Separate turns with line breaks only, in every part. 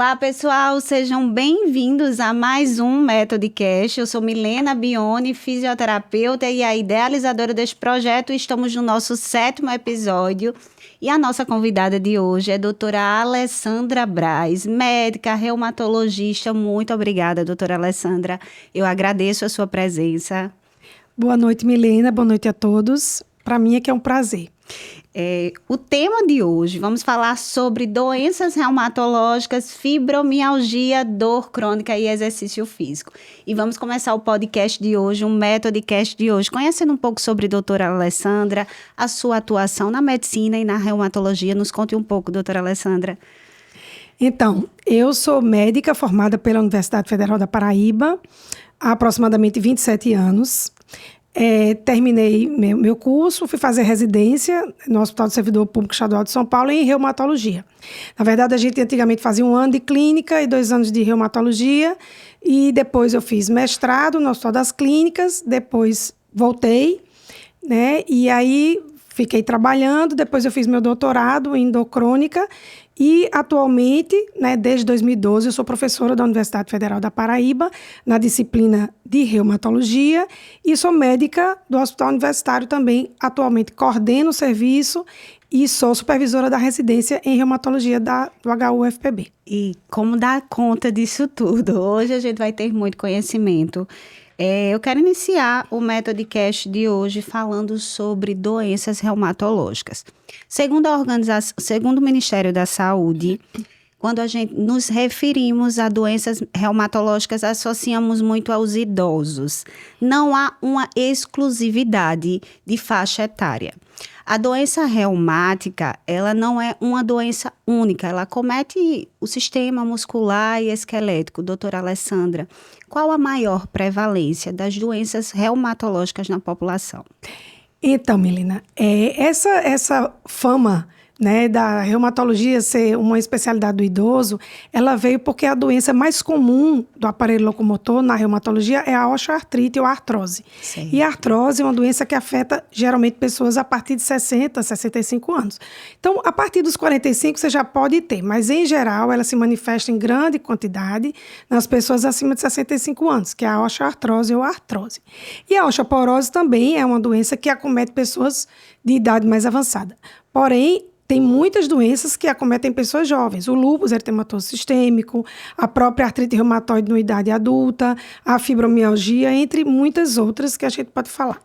Olá, pessoal, sejam bem-vindos a mais um Metodcast. Eu sou Milena Bione, fisioterapeuta e a idealizadora deste projeto. Estamos no nosso 7º episódio e a nossa convidada de hoje é a doutora Alessandra Braz, médica, reumatologista. Muito obrigada, doutora Alessandra. Eu agradeço a sua presença.
Boa noite, Milena. Boa noite a todos. Para mim é que é um prazer.
O tema de hoje, vamos falar sobre doenças reumatológicas, fibromialgia, dor crônica e exercício físico. E vamos começar o podcast de hoje, um Metodcast de hoje, conhecendo um pouco sobre a doutora Alessandra, a sua atuação na medicina e na reumatologia. Nos conte um pouco, doutora Alessandra.
Então, eu sou médica formada pela Universidade Federal da Paraíba há aproximadamente 27 anos. Terminei meu curso, fui fazer residência no Hospital do Servidor Público Estadual de São Paulo em reumatologia. Na verdade, a gente antigamente fazia 1 ano de clínica e 2 anos de reumatologia, e depois eu fiz mestrado no Hospital das Clínicas, depois voltei, né, e aí fiquei trabalhando, depois eu fiz meu doutorado em dor crônica e atualmente, né, desde 2012, eu sou professora da Universidade Federal da Paraíba na disciplina de reumatologia e sou médica do Hospital Universitário também. Atualmente coordeno o serviço e sou supervisora da residência em reumatologia do HUFPB.
E como dar conta disso tudo? Hoje a gente vai ter muito conhecimento. Eu quero iniciar o Metodcast de hoje falando sobre doenças reumatológicas. Segundo o Ministério da Saúde, quando a gente nos referimos a doenças reumatológicas, associamos muito aos idosos. Não há uma exclusividade de faixa etária. A doença reumática, ela não é uma doença única, ela acomete o sistema muscular e esquelético. Doutora Alessandra, qual a maior prevalência das doenças reumatológicas na população?
Então, Milena, essa fama, né, da reumatologia ser uma especialidade do idoso, ela veio porque a doença mais comum do aparelho locomotor na reumatologia é a osteoartrite ou a artrose.
Sim.
E a artrose é uma doença que afeta geralmente pessoas a partir de 60, 65 anos. Então, a partir dos 45 você já pode ter, mas em geral ela se manifesta em grande quantidade nas pessoas acima de 65 anos, que é a osteoartrose ou a artrose. E a osteoporose também é uma doença que acomete pessoas de idade mais avançada. Porém, tem muitas doenças que acometem pessoas jovens. O lúpus eritematoso sistêmico, a própria artrite reumatoide na idade adulta, a fibromialgia, entre muitas outras que a gente pode falar.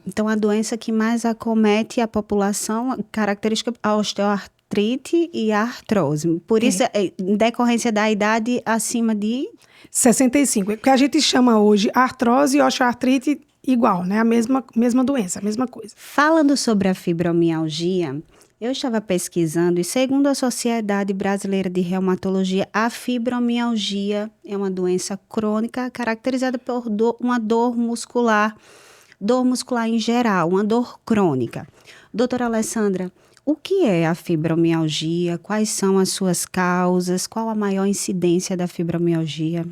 Então, a doença que mais acomete a população, característica a osteoartrite e a artrose. Por isso, em decorrência da idade acima de
65. O que a gente chama hoje artrose e osteoartrite igual, né? A mesma doença, a mesma coisa.
Falando sobre a fibromialgia, eu estava pesquisando e segundo a Sociedade Brasileira de Reumatologia, a fibromialgia é uma doença crônica caracterizada por uma dor muscular em geral, uma dor crônica. Doutora Alessandra, o que é a fibromialgia? Quais são as suas causas? Qual a maior incidência da fibromialgia?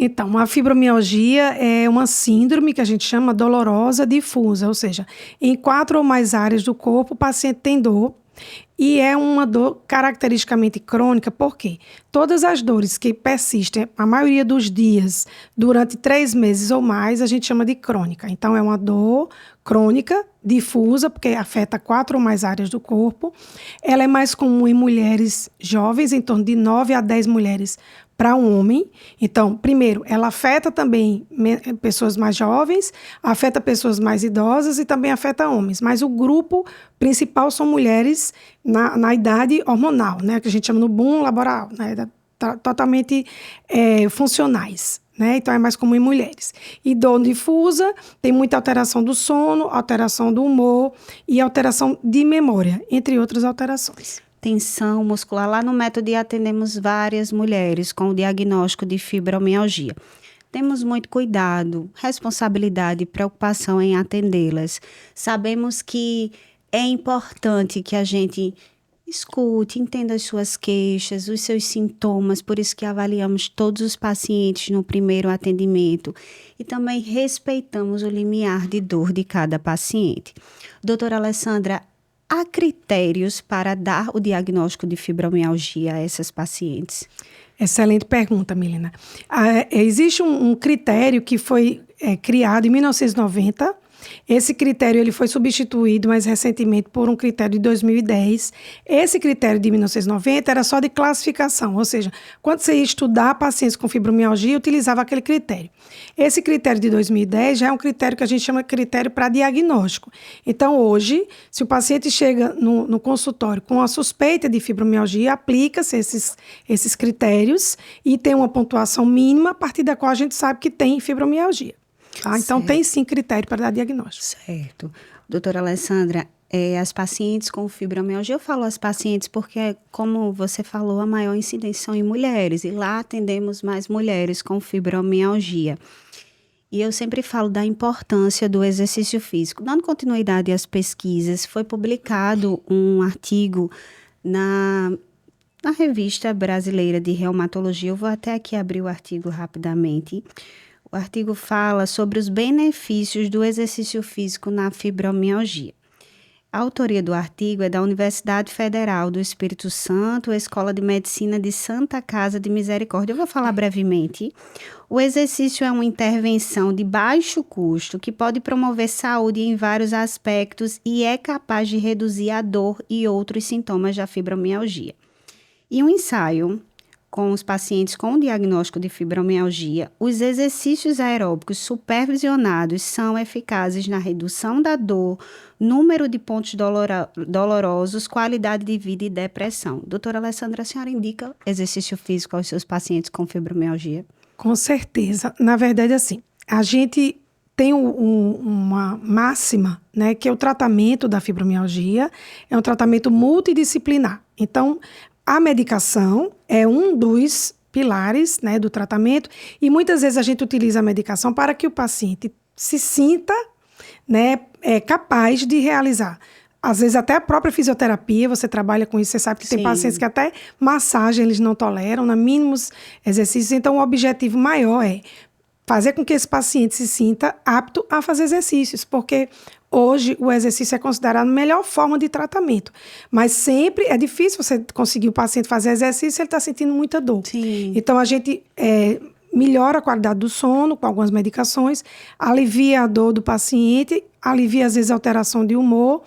Então, a fibromialgia é uma síndrome que a gente chama dolorosa difusa, ou seja, em 4 ou mais áreas do corpo o paciente tem dor e é uma dor caracteristicamente crônica, porque todas as dores que persistem, a maioria dos dias, durante 3 meses ou mais, a gente chama de crônica. Então, é uma dor crônica, difusa, porque afeta 4 ou mais áreas do corpo. Ela é mais comum em mulheres jovens, em torno de 9 a 10 mulheres para um homem. Então, primeiro, ela afeta também pessoas mais jovens, afeta pessoas mais idosas e também afeta homens. Mas o grupo principal são mulheres na idade hormonal, né, que a gente chama no boom laboral, né, totalmente funcionais. Né? Então, é mais comum em mulheres. E dor difusa, tem muita alteração do sono, alteração do humor e alteração de memória, entre outras alterações.
Tensão muscular. Lá no método atendemos várias mulheres com o diagnóstico de fibromialgia. Temos muito cuidado, responsabilidade e preocupação em atendê-las. Sabemos que é importante que a gente escute, entenda as suas queixas, os seus sintomas, por isso que avaliamos todos os pacientes no primeiro atendimento e também respeitamos o limiar de dor de cada paciente. Doutora Alessandra, há critérios para dar o diagnóstico de fibromialgia a essas pacientes?
Excelente pergunta, Milena. Existe um critério que foi criado em 1990. Esse critério ele foi substituído mais recentemente por um critério de 2010. Esse critério de 1990 era só de classificação, ou seja, quando você ia estudar pacientes com fibromialgia, utilizava aquele critério. Esse critério de 2010 já é um critério que a gente chama de critério para diagnóstico. Então, hoje, se o paciente chega no consultório com a suspeita de fibromialgia, aplica-se esses critérios e tem uma pontuação mínima a partir da qual a gente sabe que tem fibromialgia. Tá? Então, tem sim critério para dar diagnóstico.
Certo. Doutora Alessandra, as pacientes com fibromialgia, eu falo as pacientes porque, como você falou, a maior incidência são em mulheres, e lá atendemos mais mulheres com fibromialgia. E eu sempre falo da importância do exercício físico. Dando continuidade às pesquisas, foi publicado um artigo na Revista Brasileira de Reumatologia. Eu vou até aqui abrir o artigo rapidamente. O artigo fala sobre os benefícios do exercício físico na fibromialgia. A autoria do artigo é da Universidade Federal do Espírito Santo, Escola de Medicina de Santa Casa de Misericórdia. Eu vou falar brevemente. O exercício é uma intervenção de baixo custo que pode promover saúde em vários aspectos e é capaz de reduzir a dor e outros sintomas da fibromialgia. E um ensaio com os pacientes com diagnóstico de fibromialgia, os exercícios aeróbicos supervisionados são eficazes na redução da dor, número de pontos dolorosos, qualidade de vida e depressão. Doutora Alessandra, a senhora indica exercício físico aos seus pacientes com fibromialgia?
Com certeza. Na verdade, assim, a gente tem uma máxima, né, que é o tratamento da fibromialgia, é um tratamento multidisciplinar. Então, a medicação é um dos pilares, né, do tratamento, e muitas vezes a gente utiliza a medicação para que o paciente se sinta, né, capaz de realizar. Às vezes até a própria fisioterapia, você trabalha com isso, você sabe que tem pacientes que até massagem eles não toleram, na mínimos exercícios. Então, o objetivo maior é fazer com que esse paciente se sinta apto a fazer exercícios, porque hoje o exercício é considerado a melhor forma de tratamento. Mas sempre é difícil você conseguir o paciente fazer exercício se ele está sentindo muita dor.
Sim.
Então, a gente melhora a qualidade do sono com algumas medicações, alivia a dor do paciente, alivia às vezes a alteração de humor,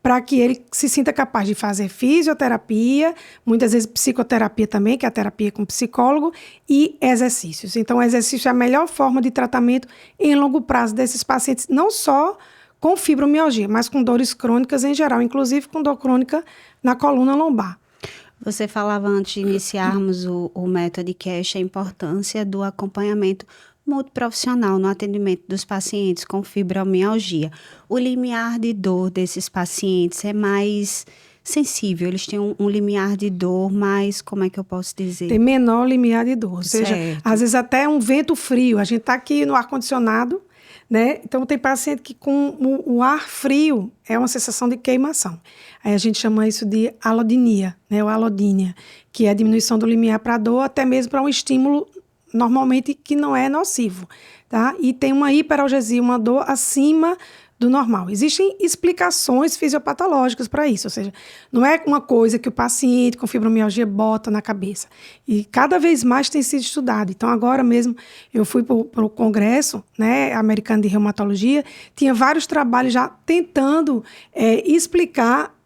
para que ele se sinta capaz de fazer fisioterapia, muitas vezes psicoterapia também, que é a terapia com psicólogo, e exercícios. Então, o exercício é a melhor forma de tratamento em longo prazo desses pacientes, não só com fibromialgia, mas com dores crônicas em geral, inclusive com dor crônica na coluna lombar.
Você falava antes de iniciarmos o método CASH, a importância do acompanhamento multiprofissional no atendimento dos pacientes com fibromialgia. O limiar de dor desses pacientes é mais sensível, eles têm um limiar de dor mais, como é que eu posso dizer?
Tem menor limiar de dor, ou seja, às vezes até um vento frio, a gente está aqui no ar-condicionado, né? Então, tem paciente que com o ar frio é uma sensação de queimação. Aí a gente chama isso de alodinia, né? Ou alodínia, que é a diminuição do limiar para a dor, até mesmo para um estímulo normalmente que não é nocivo, tá? E tem uma hiperalgesia, uma dor acima do normal. Existem explicações fisiopatológicas para isso, ou seja, não é uma coisa que o paciente com fibromialgia bota na cabeça. E cada vez mais tem sido estudado. Então, agora mesmo, eu fui para o congresso, né, americano de reumatologia, tinha vários trabalhos já tentando explicar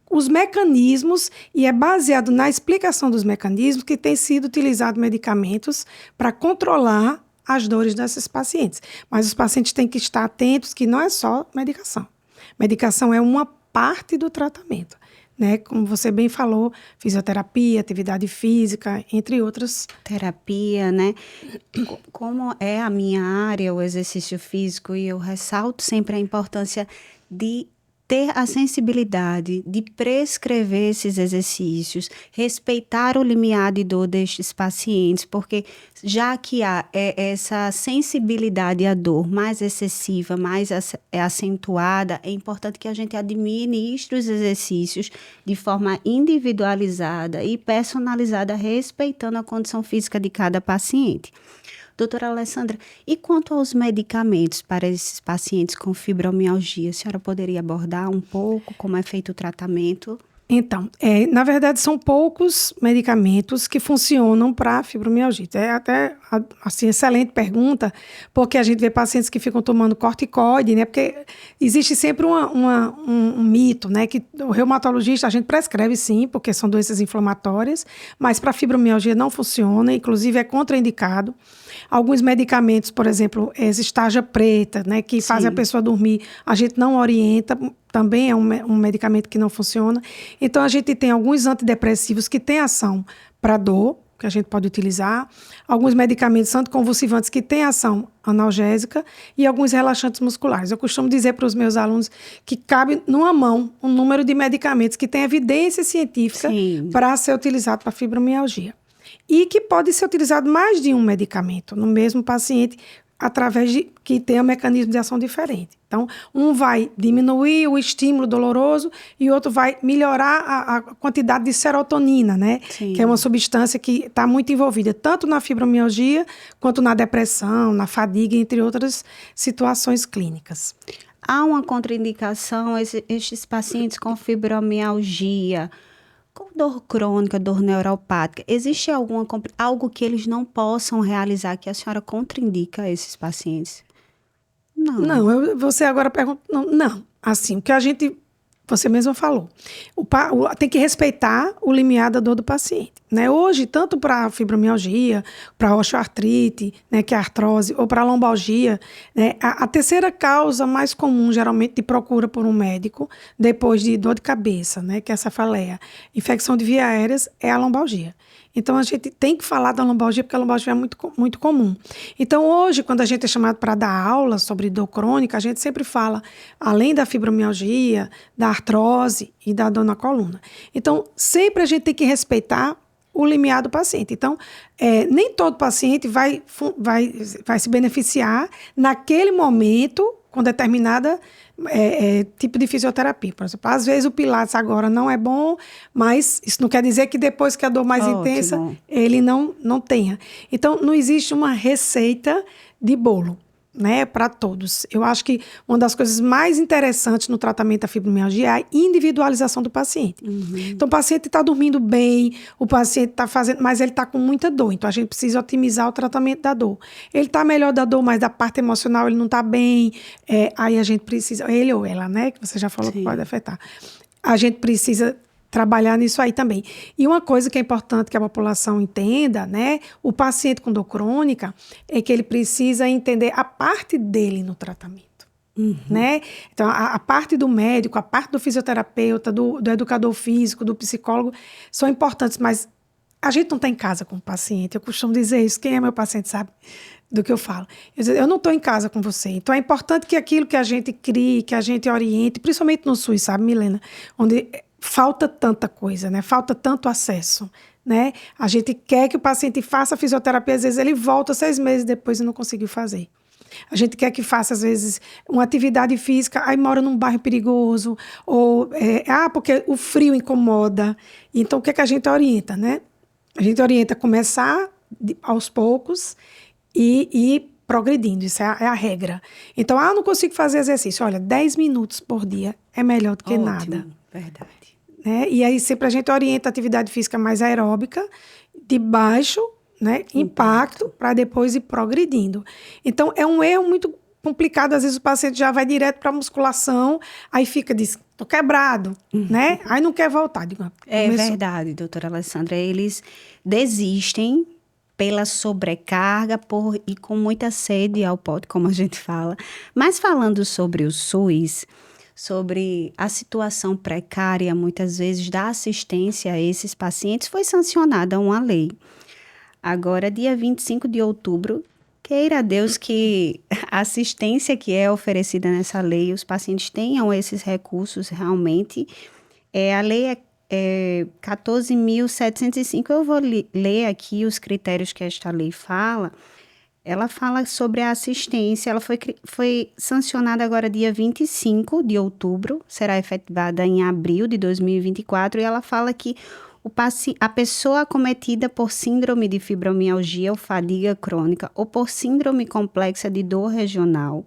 os mecanismos, e é baseado na explicação dos mecanismos que tem sido utilizado medicamentos para controlar as dores desses pacientes. Mas os pacientes têm que estar atentos que não é só medicação. Medicação é uma parte do tratamento, né? Como você bem falou, fisioterapia, atividade física, entre outras.
Terapia, né? Como é a minha área, o exercício físico, e eu ressalto sempre a importância de ter a sensibilidade de prescrever esses exercícios, respeitar o limiar de dor destes pacientes, porque já que há essa sensibilidade à dor mais excessiva, mais acentuada, é importante que a gente administre os exercícios de forma individualizada e personalizada, respeitando a condição física de cada paciente. Doutora Alessandra, e quanto aos medicamentos para esses pacientes com fibromialgia, a senhora poderia abordar um pouco como é feito o tratamento?
Então, na verdade, são poucos medicamentos que funcionam para fibromialgia. É até, assim, excelente pergunta, porque a gente vê pacientes que ficam tomando corticoide, né? Porque existe sempre um mito, né? Que o reumatologista, a gente prescreve sim, porque são doenças inflamatórias, mas para fibromialgia não funciona, inclusive é contraindicado. Alguns medicamentos, por exemplo, esse tarja preta, né? Que fazem a pessoa dormir, a gente não orienta, também é um medicamento que não funciona. Então, a gente tem alguns antidepressivos que têm ação para dor, que a gente pode utilizar, alguns medicamentos anticonvulsivantes que têm ação analgésica e alguns relaxantes musculares. Eu costumo dizer para os meus alunos que cabe numa mão um número de medicamentos que tem evidência científica para ser utilizado para fibromialgia. E que pode ser utilizado mais de um medicamento no mesmo paciente, através de que tenha um mecanismo de ação diferente. Então, um vai diminuir o estímulo doloroso e o outro vai melhorar a quantidade de serotonina, né? Sim. Que é uma substância que está muito envolvida tanto na fibromialgia quanto na depressão, na fadiga, entre outras situações clínicas.
Há uma contraindicação estes pacientes com fibromialgia, com dor crônica, dor neuropática, existe algo que eles não possam realizar que a senhora contraindica a esses pacientes?
Não, você agora pergunta... Não, assim, o que a gente... Você mesma falou. Tem que respeitar o limiar da dor do paciente. Né? Hoje, tanto para fibromialgia, para osteoartrite, né, que é a artrose, ou para lombalgia, né, a terceira causa mais comum, geralmente, de procura por um médico, depois de dor de cabeça, né, que é a cefaleia, infecção de vias aéreas, é a lombalgia. Então, a gente tem que falar da lombalgia, porque a lombalgia é muito, muito comum. Então, hoje, quando a gente é chamado para dar aula sobre dor crônica, a gente sempre fala, além da fibromialgia, da artrose e da dor na coluna. Então, sempre a gente tem que respeitar o limiar do paciente. Então, nem todo paciente vai se beneficiar naquele momento com determinada tipo de fisioterapia. Por exemplo, às vezes o Pilates agora não é bom, mas isso não quer dizer que depois que a dor mais intensa, ele não tenha. Então, não existe uma receita de bolo, né, para todos. Eu acho que uma das coisas mais interessantes no tratamento da fibromialgia é a individualização do paciente. Então, o paciente está dormindo bem, o paciente está fazendo, mas ele está com muita dor, então a gente precisa otimizar o tratamento da dor. Ele está melhor da dor, mas da parte emocional ele não está bem, aí a gente precisa, ele ou ela, né, que você já falou que pode afetar. A gente precisa trabalhar nisso aí também. E uma coisa que é importante que a população entenda, né? O paciente com dor crônica é que ele precisa entender a parte dele no tratamento, né? Então, a parte do médico, a parte do fisioterapeuta, do educador físico, do psicólogo, são importantes, mas a gente não está em casa com o paciente. Eu costumo dizer isso. Quem é meu paciente sabe do que eu falo. Eu não estou em casa com você. Então, é importante que aquilo que a gente crie, que a gente oriente, principalmente no SUS, sabe, Milena? Onde falta tanta coisa, né? Falta tanto acesso, né? A gente quer que o paciente faça fisioterapia, às vezes ele volta 6 meses depois e não conseguiu fazer. A gente quer que faça, às vezes, uma atividade física, aí mora num bairro perigoso, ou, porque o frio incomoda. Então, o que é que a gente orienta, né? A gente orienta começar aos poucos e ir progredindo, isso é a regra. Então, não consigo fazer exercício. Olha, 10 minutos por dia é melhor do que nada.
Verdade.
Né? E aí sempre a gente orienta a atividade física mais aeróbica, de baixo, né, impacto, para depois ir progredindo. Então, é um erro muito complicado. Às vezes o paciente já vai direto para a musculação, aí diz, tô quebrado, né? Aí não quer voltar.
É verdade, doutora Alessandra. Eles desistem pela sobrecarga e com muita sede ao pote, como a gente fala. Mas falando sobre o SUS, sobre a situação precária, muitas vezes, da assistência a esses pacientes, foi sancionada uma lei. Agora, dia 25 de outubro, queira Deus que a assistência que é oferecida nessa lei, os pacientes tenham esses recursos realmente. A lei é 14.705, eu vou ler aqui os critérios que esta lei fala. Ela fala sobre a assistência, ela foi sancionada agora dia 25 de outubro, será efetivada em abril de 2024, e ela fala que A pessoa acometida por síndrome de fibromialgia ou fadiga crônica ou por síndrome complexa de dor regional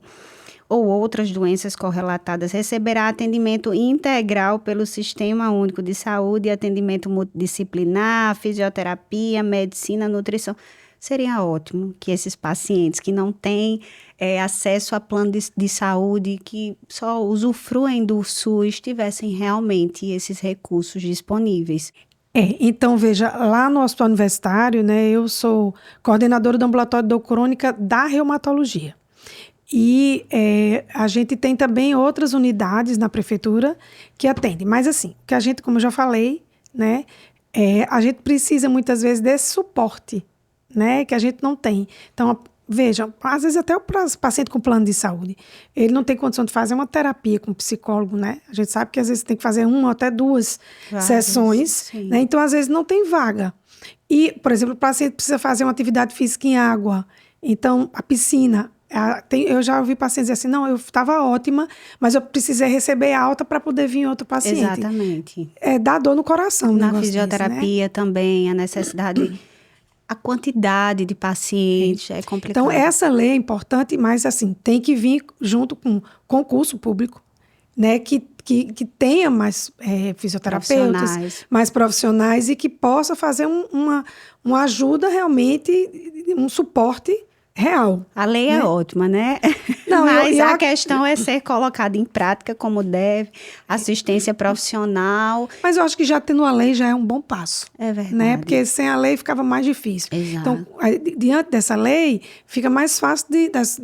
ou outras doenças correlatadas receberá atendimento integral pelo Sistema Único de Saúde, atendimento multidisciplinar, fisioterapia, medicina, nutrição. Seria ótimo que esses pacientes que não têm acesso a plano de saúde, que só usufruem do SUS, tivessem realmente esses recursos disponíveis.
Então, veja, lá no Hospital Universitário, né, eu sou coordenadora do ambulatório de dor crônica da reumatologia. E a gente tem também outras unidades na prefeitura que atendem. Mas assim, que a gente, como eu já falei, né, a gente precisa muitas vezes desse suporte, né, que a gente não tem. Então, veja, às vezes até o paciente com plano de saúde, ele não tem condição de fazer uma terapia com psicólogo, né? A gente sabe que às vezes tem que fazer uma ou até duas sessões, né? Então às vezes não tem vaga. E, por exemplo, o paciente precisa fazer uma atividade física em água. Então, a piscina... eu já ouvi pacientes dizer assim, não, eu estava ótima, mas eu precisei receber alta para poder vir outro paciente.
Exatamente.
Dá dor no coração.
Na fisioterapia, né? Também, a necessidade, a quantidade de pacientes é complicado.
Então, essa lei é importante, mas assim, tem que vir junto com concurso público, né, que tenha mais fisioterapeutas, mais profissionais e que possa fazer uma ajuda realmente, um suporte real.
A lei é ótima, né? Não, mas a questão é ser colocada em prática como deve, assistência profissional.
Mas eu acho que já tendo a lei já é um bom passo.
É verdade.
Né? Porque sem a lei ficava mais difícil.
Exato.
Então, diante dessa lei, fica mais fácil das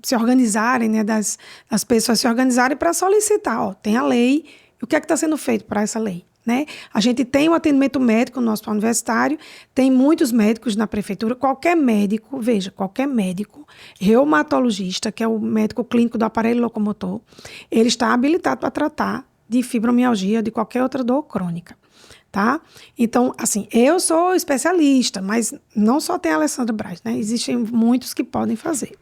se organizarem, né? Das pessoas se organizarem para solicitar. Ó, tem a lei, e o que é que está sendo feito para essa lei? Né? A gente tem um atendimento médico no nosso universitário, tem muitos médicos na prefeitura, qualquer médico, reumatologista, que é o médico clínico do aparelho locomotor, ele está habilitado para tratar de fibromialgia, de qualquer outra dor crônica. Tá? Então, assim, eu sou especialista, mas não só tem a Alessandra Braz, né? Existem muitos que podem fazer.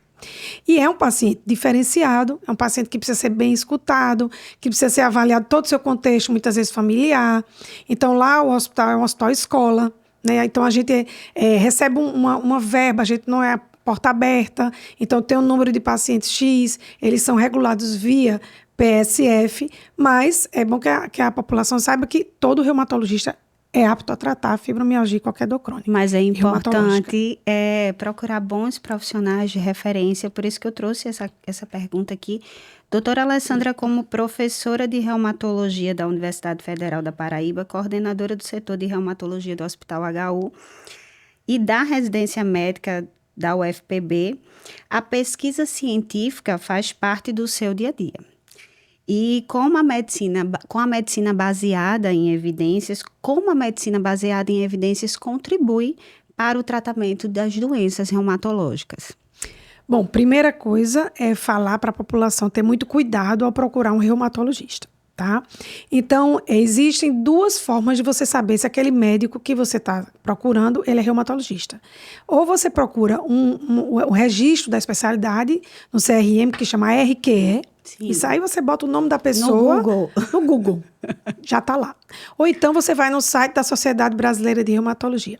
E é um paciente diferenciado, é um paciente que precisa ser bem escutado, que precisa ser avaliado todo o seu contexto, muitas vezes familiar. Então, lá o hospital é um hospital escola, né? Então, a gente recebe uma verba, a gente não é porta aberta, então tem um número de pacientes X, eles são regulados via PSF, mas é bom que a população saiba que todo reumatologista é apto a tratar a fibromialgia e qualquer dor crônica.
Mas é importante procurar bons profissionais de referência, por isso que eu trouxe essa pergunta aqui. Doutora Alessandra, como professora de reumatologia da Universidade Federal da Paraíba, coordenadora do setor de reumatologia do Hospital HU e da residência médica da UFPB, a pesquisa científica faz parte do seu dia a dia. E com a medicina baseada em evidências, como a medicina baseada em evidências contribui para o tratamento das doenças reumatológicas?
Bom, primeira coisa é falar para a população ter muito cuidado ao procurar um reumatologista, tá? Então, existem duas formas de você saber se aquele médico que você está procurando, ele é reumatologista. Ou você procura um registro da especialidade no CRM, que chama RQE. Sim. Isso aí você bota o nome da pessoa no Google. Já está lá. Ou então você vai no site da Sociedade Brasileira de Reumatologia.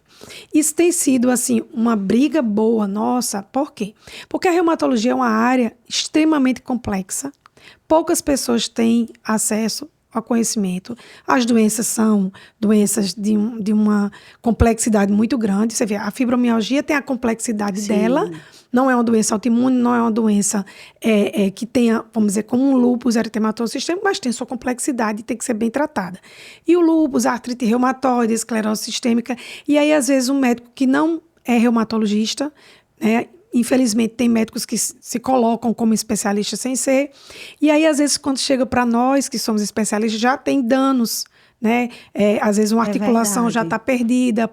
Isso tem sido, assim, uma briga boa nossa. Por quê? Porque a reumatologia é uma área extremamente complexa. Poucas pessoas têm acesso ao conhecimento. As doenças são doenças de uma complexidade muito grande. Você vê, a fibromialgia tem a complexidade dela. Não é uma doença autoimune, não é uma doença que tenha, vamos dizer, como um lúpus eritematoso sistêmico, mas tem sua complexidade e tem que ser bem tratada. E o lúpus, a artrite reumatoide, a esclerose sistêmica. E aí, às vezes, um médico que não é reumatologista, né? Infelizmente, tem médicos que se colocam como especialistas sem ser. E aí, às vezes, quando chega para nós, que somos especialistas, já tem danos, né? Às vezes, uma articulação já está perdida,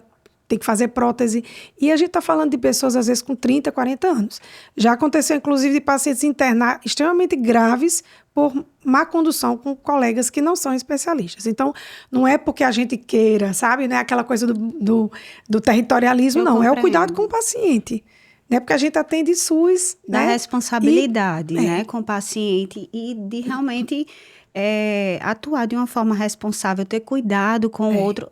tem que fazer prótese. E a gente está falando de pessoas, às vezes, com 30, 40 anos. Já aconteceu, inclusive, de pacientes internados extremamente graves por má condução com colegas que não são especialistas. Então, não é porque a gente queira, sabe? Não é aquela coisa do territorialismo, não. É o cuidado com o paciente. né? Porque a gente atende SUS,
Da
né?
responsabilidade, né, com o paciente e de realmente atuar de uma forma responsável, ter cuidado com o outro.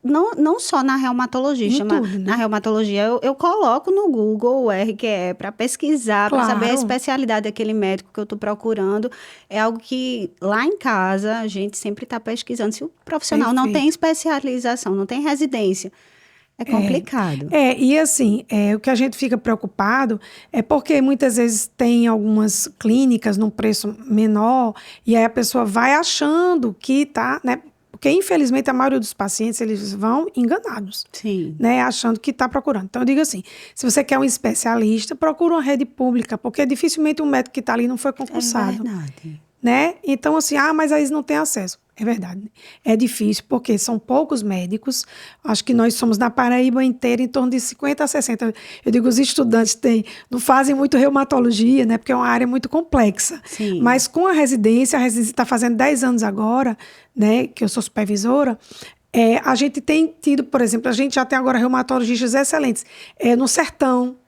Não só na reumatologista,
Em
mas
tudo, né?
na reumatologia eu coloco no Google o RQE para pesquisar, para saber a
Claro.
especialidade daquele médico que eu estou procurando. É algo que lá em casa a gente sempre está pesquisando. Se o profissional não tem
Perfeito.
especialização, não tem residência, é complicado.
E assim, o que a gente fica preocupado é porque muitas vezes tem algumas clínicas num preço menor e aí a pessoa vai achando que tá, né? Porque infelizmente a maioria dos pacientes eles vão enganados,
Sim.
né? Achando que está procurando. Então eu digo assim, se você quer um especialista, procura uma rede pública, porque dificilmente um médico que está ali não foi
É
concursado,
verdade.
né? Então, assim, mas aí eles não têm acesso. É verdade. É difícil, porque são poucos médicos. Acho que nós somos na Paraíba inteira em torno de 50 a 60. Eu digo, os estudantes não fazem muito reumatologia, né? Porque é uma área muito complexa.
Sim.
Mas com a residência está fazendo 10 anos agora, né? Que eu sou supervisora. A gente tem tido, por exemplo, a gente já tem agora reumatologistas excelentes. No Sertão,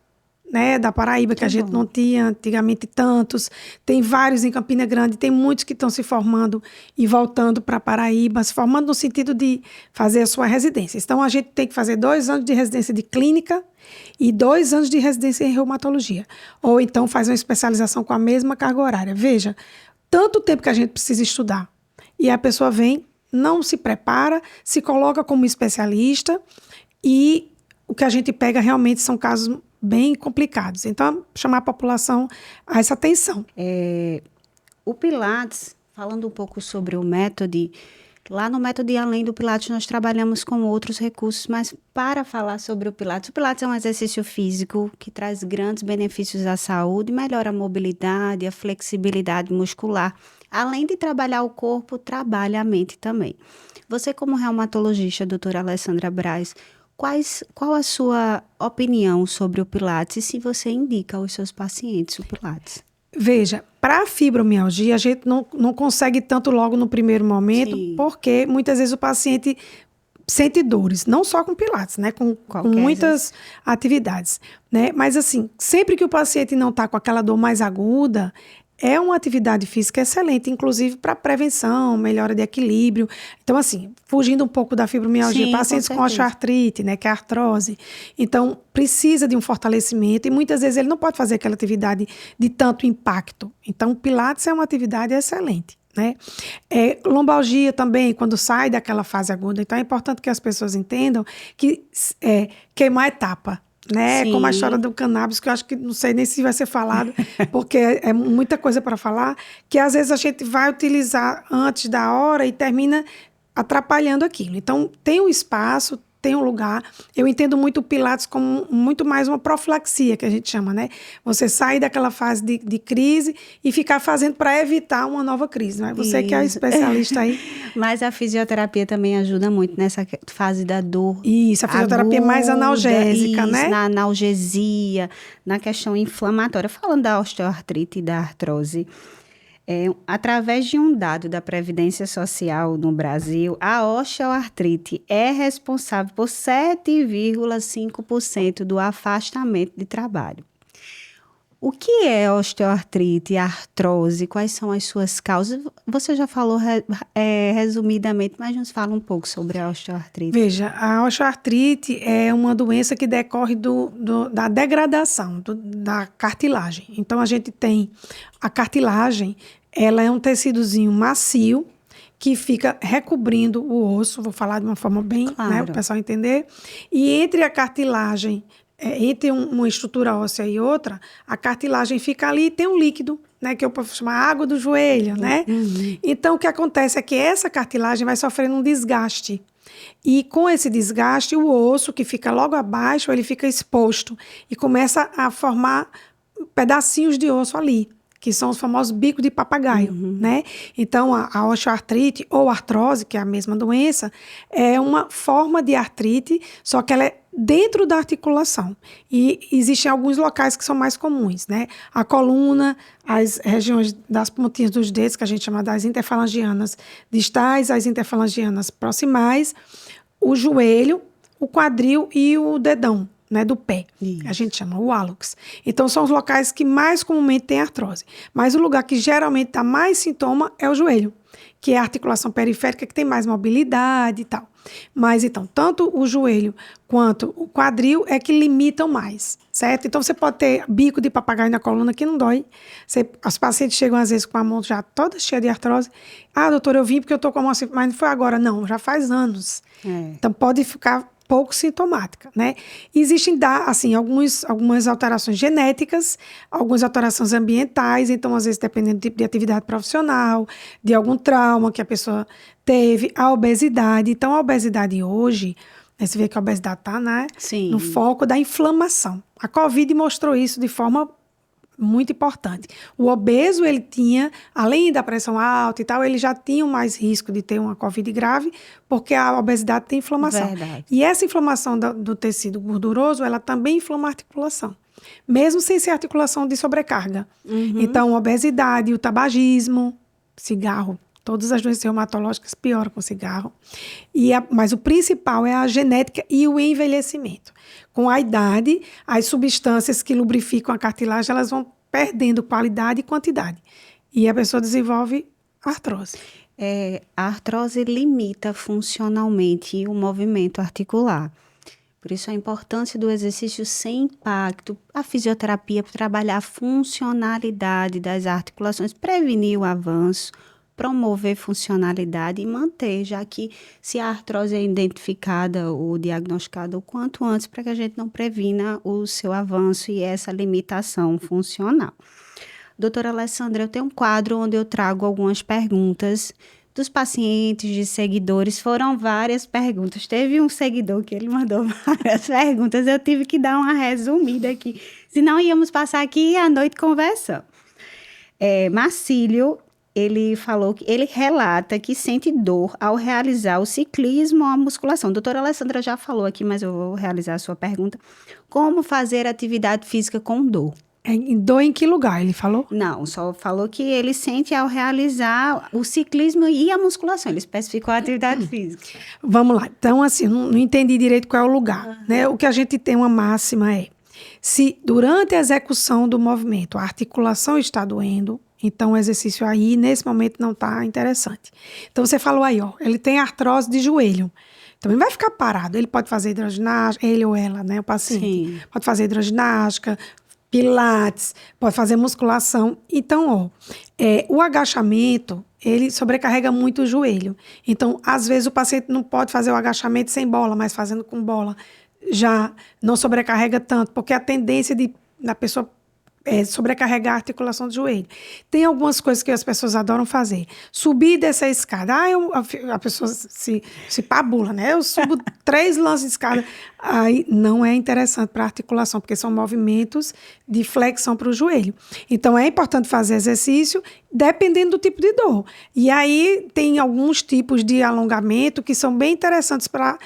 né, da Paraíba, que a gente não tinha antigamente tantos. Tem vários em Campina Grande, tem muitos que estão se formando e voltando para Paraíba, se formando no sentido de fazer a sua residência. Então, a gente tem que fazer 2 anos de residência de clínica e 2 anos de residência em reumatologia. Ou então faz uma especialização com a mesma carga horária. Veja, tanto tempo que a gente precisa estudar. E a pessoa vem, não se prepara, se coloca como especialista e o que a gente pega realmente são casos bem complicados. Então, chamar a população a essa atenção.
O Pilates, falando um pouco sobre o método, lá no método além do Pilates nós trabalhamos com outros recursos, mas para falar sobre o Pilates é um exercício físico que traz grandes benefícios à saúde, melhora a mobilidade, a flexibilidade muscular. Além de trabalhar o corpo, trabalha a mente também. Você como reumatologista, doutora Alessandra Braz, qual a sua opinião sobre o Pilates e se você indica aos seus pacientes o Pilates?
Veja, para a fibromialgia, a gente não consegue tanto logo no primeiro momento,
Sim.
porque muitas vezes o paciente sente dores, não só com Pilates, né? Com muitas atividades, né? Mas assim, sempre que o paciente não está com aquela dor mais aguda, é uma atividade física excelente, inclusive para prevenção, melhora de equilíbrio. Então, assim, fugindo um pouco da fibromialgia,
Sim,
pacientes com osteoartrite, né, que é a artrose. Então, precisa de um fortalecimento e muitas vezes ele não pode fazer aquela atividade de tanto impacto. Então, o Pilates é uma atividade excelente, né? Lombalgia também, quando sai daquela fase aguda. Então, é importante que as pessoas entendam que queimar etapa, né?
Sim.
Como a história do cannabis, que eu acho que não sei nem se vai ser falado, porque é muita coisa para falar, que às vezes a gente vai utilizar antes da hora e termina atrapalhando aquilo. Então, tem um espaço, tem um lugar. Eu entendo muito o Pilates como muito mais uma profilaxia, que a gente chama, né? Você sair daquela fase de crise e ficar fazendo para evitar uma nova crise, né? Você que é especialista aí.
Mas a fisioterapia também ajuda muito nessa fase da dor.
Isso, a fisioterapia é mais analgésica, né?
Na analgesia, na questão inflamatória. Falando da osteoartrite e da artrose, através de um dado da Previdência Social no Brasil, a osteoartrite é responsável por 7,5% do afastamento de trabalho. O que é osteoartrite e artrose? Quais são as suas causas? Você já falou resumidamente, mas nos fala um pouco sobre a osteoartrite.
Veja, a osteoartrite é uma doença que decorre da degradação da cartilagem. Então, a gente tem a cartilagem, ela é um tecidozinho macio que fica recobrindo o osso, vou falar de uma forma bem, né, para o pessoal entender. E entre a cartilagem, entre uma estrutura óssea e outra, a cartilagem fica ali e tem um líquido, né, que eu posso chamar água do joelho, né? Então, o que acontece é que essa cartilagem vai sofrendo um desgaste. E com esse desgaste, o osso que fica logo abaixo, ele fica exposto e começa a formar pedacinhos de osso ali, que são os famosos bicos de papagaio, né? Então, a osteoartrite ou artrose, que é a mesma doença, é uma forma de artrite, só que ela é dentro da articulação. E existem alguns locais que são mais comuns, né? A coluna, as regiões das pontinhas dos dedos, que a gente chama das interfalangianas distais, as interfalangianas proximais, o joelho, o quadril e o dedão. né, do pé.
Isso.
A gente chama o hallux. Então, são os locais que mais comumente tem artrose. Mas o lugar que geralmente dá mais sintoma é o joelho, que é a articulação periférica, que tem mais mobilidade e tal. Mas, então, tanto o joelho quanto o quadril é que limitam mais, certo? Então, você pode ter bico de papagaio na coluna que não dói. Os pacientes chegam, às vezes, com a mão já toda cheia de artrose. Ah, doutora, eu vim porque eu tô com a mão assim, mas não foi agora. Não, já faz anos. Então, pode ficar pouco sintomática, né? Existem, assim, algumas alterações genéticas, algumas alterações ambientais, então, às vezes, dependendo do tipo de atividade profissional, de algum trauma que a pessoa teve, a obesidade. Então, a obesidade hoje, você vê que a obesidade está, né, no foco da inflamação. A Covid mostrou isso de forma muito importante. O obeso, ele tinha, além da pressão alta e tal, ele já tinha mais risco de ter uma Covid grave, porque a obesidade tem inflamação.
Verdade.
E essa inflamação do tecido gorduroso, ela também inflama a articulação, mesmo sem ser articulação de sobrecarga. Então, a obesidade, o tabagismo, cigarro, todas as doenças reumatológicas pioram com cigarro. Mas o principal é a genética e o envelhecimento. Com a idade, as substâncias que lubrificam a cartilagem, elas vão perdendo qualidade e quantidade. E a pessoa desenvolve artrose.
A artrose limita funcionalmente o movimento articular. Por isso, a importância do exercício sem impacto, a fisioterapia para trabalhar a funcionalidade das articulações, prevenir o avanço, promover funcionalidade e manter, já que se a artrose é identificada ou diagnosticada o quanto antes, para que a gente não previna o seu avanço e essa limitação funcional. Doutora Alessandra, eu tenho um quadro onde eu trago algumas perguntas dos pacientes, de seguidores. Foram várias perguntas. Teve um seguidor que ele mandou várias perguntas, eu tive que dar uma resumida aqui, senão íamos passar aqui a noite conversando. Marcílio, ele falou que ele relata que sente dor ao realizar o ciclismo ou a musculação. A doutora Alessandra já falou aqui, mas eu vou realizar a sua pergunta. Como fazer atividade física com dor?
Dor em que lugar, ele falou?
Não, só falou que ele sente ao realizar o ciclismo e a musculação. Ele especificou a atividade física.
Vamos lá. Então, assim, não entendi direito qual é o lugar. Né? O que a gente tem uma máxima é, se durante a execução do movimento a articulação está doendo, então o exercício aí, nesse momento, não está interessante. Então, você falou aí, ó, ele tem artrose de joelho. Então, ele vai ficar parado. Ele pode fazer hidroginástica, ele ou ela, né, o paciente.
Sim.
Pode fazer hidroginástica, pilates, pode fazer musculação. Então, o agachamento, ele sobrecarrega muito o joelho. Então, às vezes, o paciente não pode fazer o agachamento sem bola, mas fazendo com bola já não sobrecarrega tanto, porque a tendência da pessoa sobrecarregar a articulação do joelho. Tem algumas coisas que as pessoas adoram fazer. Subir e descer a escada. A pessoa se pabula, né? Eu subo 3 lances de escada. Aí não é interessante para a articulação, porque são movimentos de flexão para o joelho. Então, é importante fazer exercício dependendo do tipo de dor. E aí, tem alguns tipos de alongamento que são bem interessantes para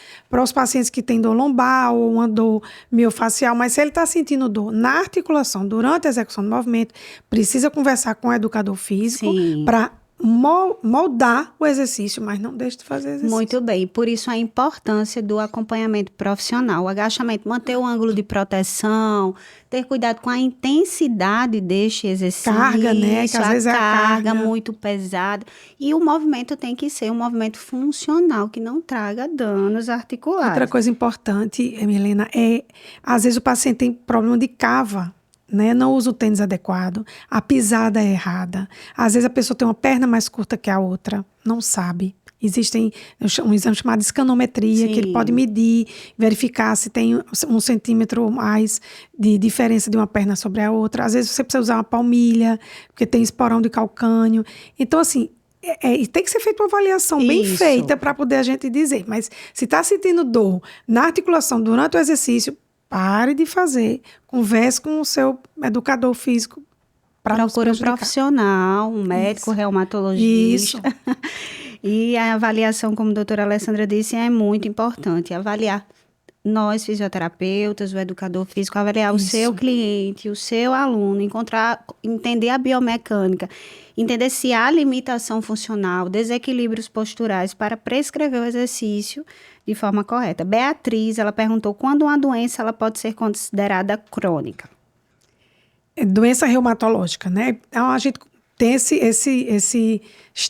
os pacientes que têm dor lombar ou uma dor miofacial. Mas se ele está sentindo dor na articulação durante a execução do movimento, precisa conversar com o educador físico para moldar o exercício, mas não deixe de fazer exercício.
Muito bem, por isso a importância do acompanhamento profissional, o agachamento, manter o ângulo de proteção, ter cuidado com a intensidade deste exercício.
Carga, né? Que às vezes é a carga
muito pesada. E o movimento tem que ser um movimento funcional, que não traga danos articulares.
Outra coisa importante, Milena, às vezes o paciente tem problema de cava, né? Não usa o tênis adequado, a pisada é errada. Às vezes a pessoa tem uma perna mais curta que a outra, não sabe. Existem um exame chamado escanometria, que ele pode medir, verificar se tem 1 centímetro ou mais de diferença de uma perna sobre a outra. Às vezes você precisa usar uma palmilha, porque tem esporão de calcânio. Então, assim, tem que ser feita uma avaliação bem feita para poder a gente dizer. Mas se está sentindo dor na articulação durante o exercício, pare de fazer, converse com o seu educador físico.
Procure um profissional, um médico, reumatologista.
Isso.
E a avaliação, como a doutora Alessandra disse, é muito importante. Avaliar nós, fisioterapeutas, o educador físico, avaliar o seu cliente, o seu aluno, entender a biomecânica, entender se há limitação funcional, desequilíbrios posturais para prescrever o exercício de forma correta. Beatriz, ela perguntou quando uma doença ela pode ser considerada crônica.
Doença reumatológica, né? Então, a gente tem esses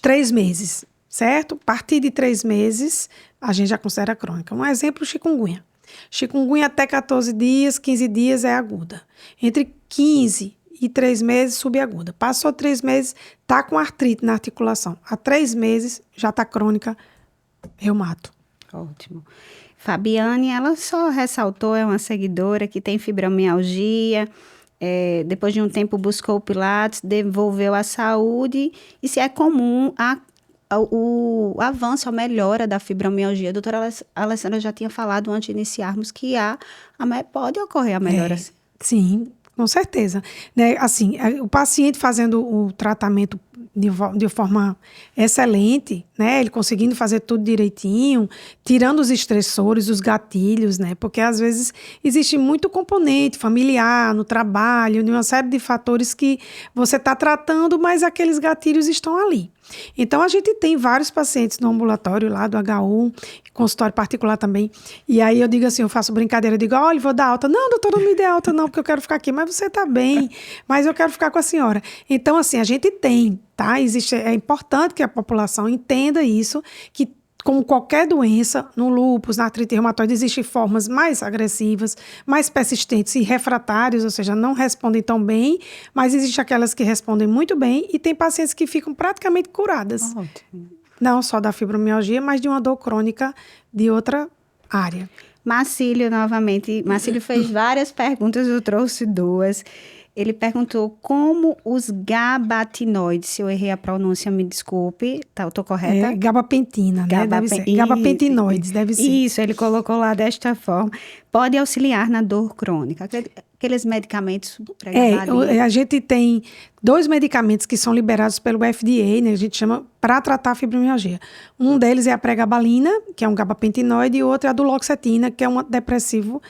3 meses, certo? A partir de 3 meses, a gente já considera crônica. Um exemplo, chikungunya. Chikungunya até 14 dias, 15 dias é aguda. Entre 15 e 3 meses, subaguda. Passou 3 meses, tá com artrite na articulação. Há 3 meses, já tá crônica, reumato.
Ótimo. Fabiane, ela só ressaltou, é uma seguidora que tem fibromialgia, depois de um tempo buscou o Pilates, devolveu a saúde, e se é comum o avanço, a melhora da fibromialgia. A doutora Alessandra já tinha falado antes de iniciarmos que pode ocorrer a melhora.
Sim, com certeza. Né? Assim, o paciente fazendo o tratamento de forma excelente, né? Ele conseguindo fazer tudo direitinho, tirando os estressores, os gatilhos, né? Porque às vezes existe muito componente familiar, no trabalho, de uma série de fatores que você está tratando, mas aqueles gatilhos estão ali. Então, a gente tem vários pacientes no ambulatório lá do HU, consultório particular também, e aí eu digo assim, eu faço brincadeira, eu digo, olha, vou dar alta. Não, doutora, não me dê alta não, porque eu quero ficar aqui, mas você tá bem, mas eu quero ficar com a senhora. Então, assim, a gente tem, tá? É importante que a população entenda isso, que como qualquer doença, no lúpus, na artrite reumatoide, existem formas mais agressivas, mais persistentes e refratárias, ou seja, não respondem tão bem, mas existem aquelas que respondem muito bem e tem pacientes que ficam praticamente curadas.
Ótimo.
Não só da fibromialgia, mas de uma dor crônica de outra área.
Marcílio, novamente. Marcílio fez várias perguntas, eu trouxe 2. Ele perguntou como os gabatinoides, se eu errei a pronúncia, me desculpe, tá, eu tô correta?
Gabapentina, né? Deve ser. Gabapentinoides, deve ser.
Isso, ele colocou lá desta forma. Pode auxiliar na dor crônica. Aqueles medicamentos
a gente tem 2 medicamentos que são liberados pelo FDA, né? A gente chama para tratar a fibromialgia. Um deles é a pregabalina, que é um gabapentinoide, e o outro é a duloxetina, que é um antidepressivo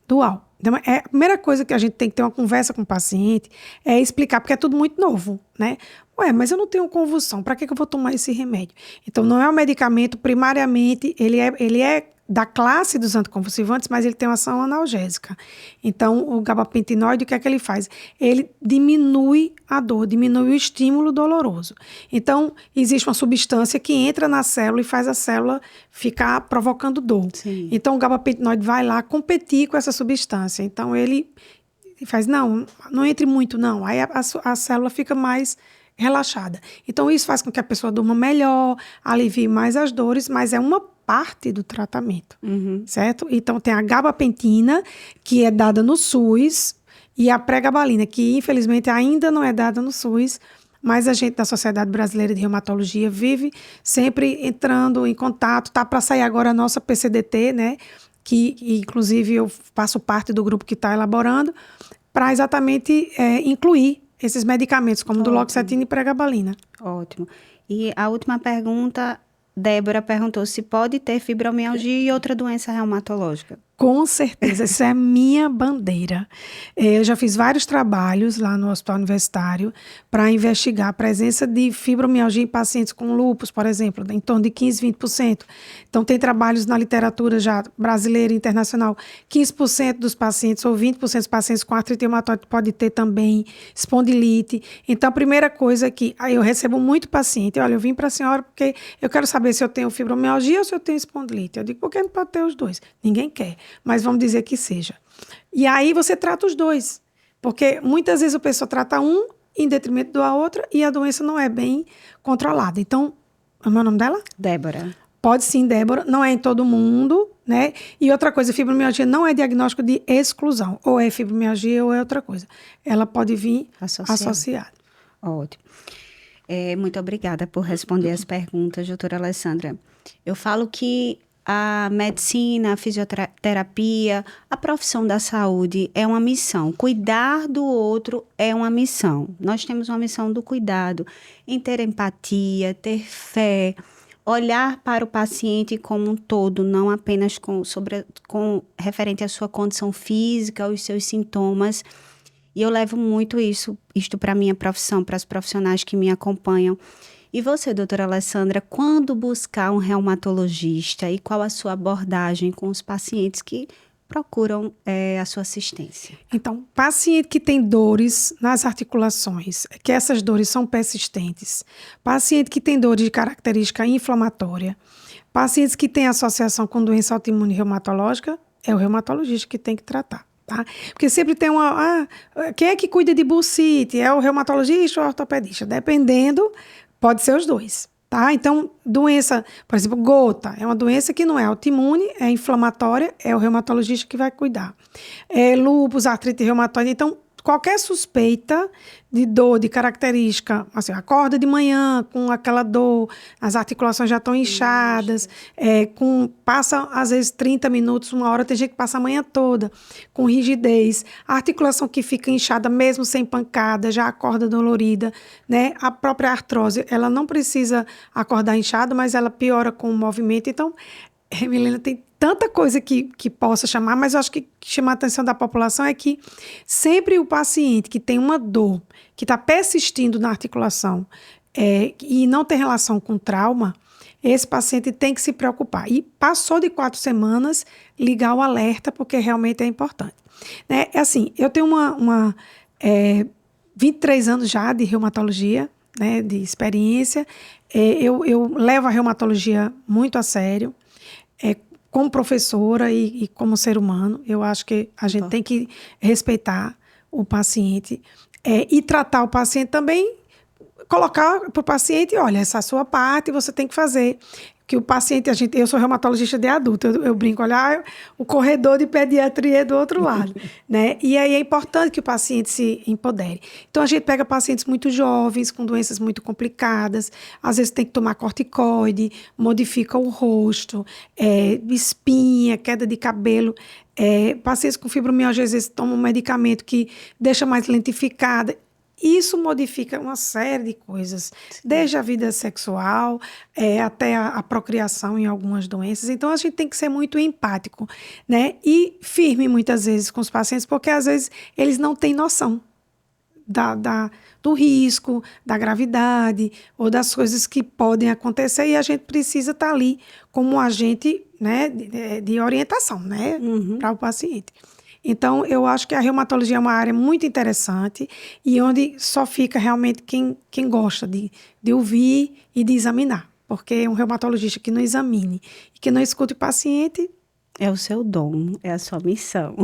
dual. Então, a primeira coisa que a gente tem que ter uma conversa com o paciente é explicar, porque é tudo muito novo, né? Mas eu não tenho convulsão, para que eu vou tomar esse remédio? Então, não é um medicamento, primariamente, ele é da classe dos anticonvulsivantes, mas ele tem uma ação analgésica. Então, o gabapentinoide, o que é que ele faz? Ele diminui a dor, diminui o estímulo doloroso. Então, existe uma substância que entra na célula e faz a célula ficar provocando dor.
Sim.
Então, o gabapentinoide vai lá competir com essa substância. Então, ele faz, não entre muito, não. Aí a célula fica mais relaxada. Então, isso faz com que a pessoa durma melhor, alivie mais as dores, mas é uma parte do tratamento, certo? Então, tem a gabapentina, que é dada no SUS, e a pregabalina, que infelizmente ainda não é dada no SUS, mas a gente da Sociedade Brasileira de Reumatologia vive sempre entrando em contato, tá para sair agora a nossa PCDT, né? Que inclusive eu faço parte do grupo que está elaborando, para exatamente incluir esses medicamentos, como duloxetina e pregabalina.
Ótimo. E a última pergunta, Débora perguntou se pode ter fibromialgia e outra doença reumatológica.
Com certeza, essa é a minha bandeira. Eu já fiz vários trabalhos lá no Hospital Universitário para investigar a presença de fibromialgia em pacientes com lúpus, por exemplo, em torno de 15%, 20%. Então, tem trabalhos na literatura já brasileira e internacional, 15% dos pacientes ou 20% dos pacientes com artrite reumatoide pode ter também espondilite. Então, a primeira coisa que eu recebo muito paciente, olha, eu vim para a senhora porque eu quero saber se eu tenho fibromialgia ou se eu tenho espondilite. Eu digo, por que não pode ter os dois? Ninguém quer. Mas vamos dizer que seja. E aí você trata os dois. Porque muitas vezes a pessoa trata um em detrimento da outra e a doença não é bem controlada. Então, o meu nome dela?
Débora.
Pode sim, Débora. Não é em todo mundo, né? E outra coisa, fibromialgia não é diagnóstico de exclusão. Ou é fibromialgia ou é outra coisa. Ela pode vir associada.
Ótimo. Muito obrigada por responder as perguntas, doutora Alessandra. Eu falo que a medicina, a fisioterapia, a profissão da saúde é uma missão. Cuidar do outro é uma missão. Nós temos uma missão do cuidado, em ter empatia, ter fé, olhar para o paciente como um todo, não apenas com referente à sua condição física, aos seus sintomas. E eu levo muito isto para a minha profissão, para as profissionais que me acompanham. E você, doutora Alessandra, quando buscar um reumatologista e qual a sua abordagem com os pacientes que procuram a sua assistência?
Então, paciente que tem dores nas articulações, que essas dores são persistentes, paciente que tem dores de característica inflamatória, pacientes que têm associação com doença autoimune reumatológica, é o reumatologista que tem que tratar. Tá? Porque sempre tem quem é que cuida de bursite? É o reumatologista ou o ortopedista? Dependendo, pode ser os dois. Tá? Então, doença, por exemplo, gota, é uma doença que não é autoimune, é inflamatória, é o reumatologista que vai cuidar. Lúpus, artrite reumatoide, então, qualquer suspeita de dor, de característica, assim, acorda de manhã com aquela dor, as articulações já estão inchadas, passa às vezes 30 minutos, 1 hora, tem gente que passa a manhã toda com rigidez, a articulação que fica inchada mesmo sem pancada, já acorda dolorida, né? A própria artrose, ela não precisa acordar inchada, mas ela piora com o movimento, então, Milena, tem tanta coisa que possa chamar, mas eu acho que chamar a atenção da população é que sempre o paciente que tem uma dor, que está persistindo na articulação e não tem relação com trauma, esse paciente tem que se preocupar. E passou de 4 semanas, ligar o alerta, porque realmente é importante. Né? Assim, eu tenho 23 anos já de reumatologia, né, de experiência. Eu levo a reumatologia muito a sério. Como professora e como ser humano, eu acho que a gente tem que respeitar o paciente e tratar o paciente também, colocar para o paciente, olha, essa é a sua parte, você tem que fazer. Que o paciente, eu sou reumatologista de adulto, eu brinco, olha, o corredor de pediatria é do outro lado, né? E aí é importante que o paciente se empodere. Então, a gente pega pacientes muito jovens, com doenças muito complicadas, às vezes tem que tomar corticoide, modifica o rosto, espinha, queda de cabelo. Pacientes com fibromialgia, às vezes tomam um medicamento que deixa mais lentificada. Isso modifica uma série de coisas, desde a vida sexual até a procriação em algumas doenças. Então, a gente tem que ser muito empático, né? E firme, muitas vezes, com os pacientes, porque, às vezes, eles não têm noção do risco, da gravidade ou das coisas que podem acontecer e a gente precisa estar ali como um agente, né, de orientação, né, para o paciente. Então, eu acho que a reumatologia é uma área muito interessante e onde só fica realmente quem gosta de ouvir e de examinar. Porque um reumatologista que não examine e que não escute o paciente...
É o seu dom, é a sua missão.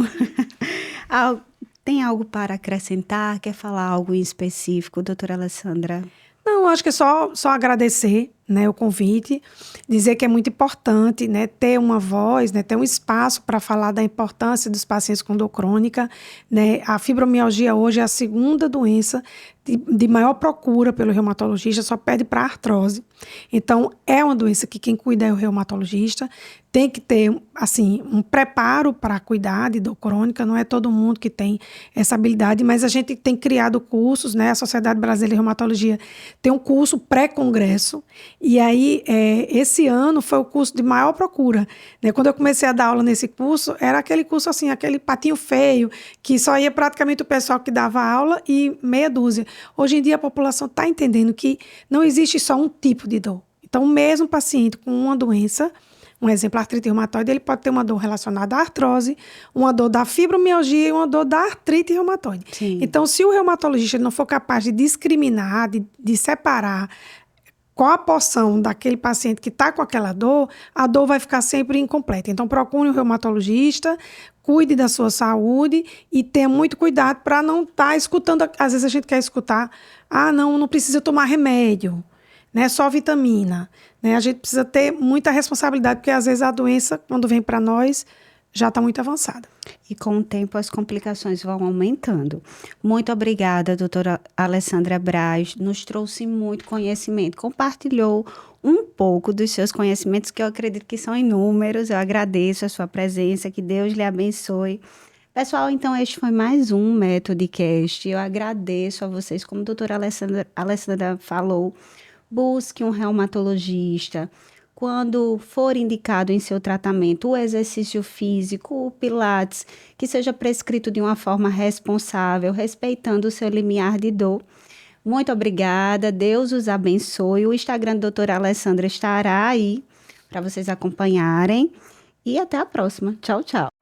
Tem algo para acrescentar? Quer falar algo em específico, doutora Alessandra?
Não, acho que é só agradecer, né, o convite, dizer que é muito importante, né, ter uma voz, né, ter um espaço para falar da importância dos pacientes com dor crônica. Né? A fibromialgia hoje é a segunda doença de maior procura pelo reumatologista, só perde para a artrose. Então, é uma doença que quem cuida é o reumatologista. Tem que ter, assim, um preparo para cuidar de dor crônica. Não é todo mundo que tem essa habilidade, mas a gente tem criado cursos, né? A Sociedade Brasileira de Reumatologia tem um curso pré-congresso. E aí, esse ano foi o curso de maior procura. Né? Quando eu comecei a dar aula nesse curso, era aquele curso, assim, aquele patinho feio, que só ia praticamente o pessoal que dava aula e meia dúzia. Hoje em dia, a população está entendendo que não existe só um tipo de dor. Então, o mesmo paciente com uma doença, um exemplo, a artrite reumatoide, ele pode ter uma dor relacionada à artrose, uma dor da fibromialgia e uma dor da artrite reumatoide.
Sim.
Então, se o reumatologista não for capaz de discriminar, de separar qual a porção daquele paciente que está com aquela dor, a dor vai ficar sempre incompleta. Então, procure um reumatologista, cuide da sua saúde e tenha muito cuidado para não estar escutando. Às vezes a gente quer escutar, não precisa tomar remédio, né? Só vitamina. Né? A gente precisa ter muita responsabilidade, porque às vezes a doença, quando vem para nós, já está muito avançada.
E com o tempo as complicações vão aumentando. Muito obrigada, doutora Alessandra Braz. Nos trouxe muito conhecimento, compartilhou um pouco dos seus conhecimentos, que eu acredito que são inúmeros. Eu agradeço a sua presença, que Deus lhe abençoe. Pessoal, então este foi mais um Metodcast. Eu agradeço a vocês, como a doutora Alessandra falou, busque um reumatologista. Quando for indicado em seu tratamento o exercício físico, o pilates, que seja prescrito de uma forma responsável, respeitando o seu limiar de dor. Muito obrigada, Deus os abençoe. O Instagram da doutora Alessandra estará aí para vocês acompanharem. E até a próxima. Tchau, tchau.